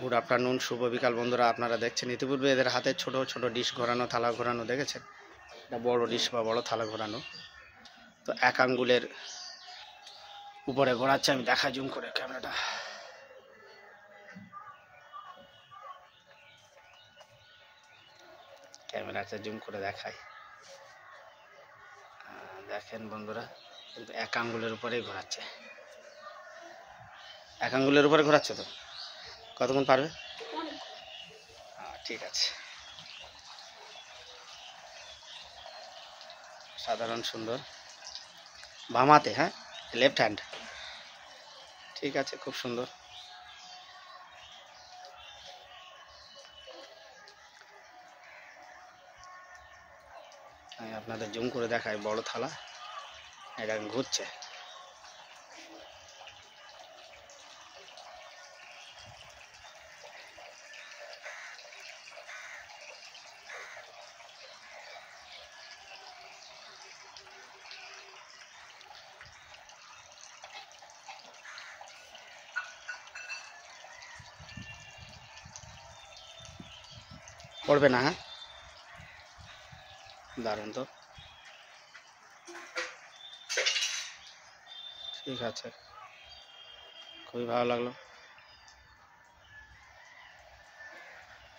Good afternoon, শুভ বিকাল বন্ধুরা। আপনারা দেখছেন ইতিপূর্বে এদের হাতে ছোট ছোট ডিশ ঘোরানো, থালা ঘোরানো দেখেছেন। এটা বড় ডিশ বা বড় থালা ঘোরানো। তো এক আঙ্গুলের উপরে ঘোরাচ্ছে। আমি দেখাই জুম করে ক্যামেরাটা জুম করে দেখাই। দেখেন বন্ধুরা, কিন্তু এক আঙ্গুলের উপরেই ঘোরাচ্ছে। এক আঙ্গুলের উপরে ঘোরাচ্ছে। তো কতক্ষণ পারবে? ঠিক আছে, সাধারণ সুন্দর। বাম হাতে, হ্যাঁ, লেফট হ্যান্ড। ঠিক আছে, খুব সুন্দর। আমি আপনাদের জুম করে দেখাই। বড় থালা, এটা ঘুরছে। পড়বে না, হ্যাঁ, দারুণ তো। ঠিক আছে, খুবই ভালো লাগলো।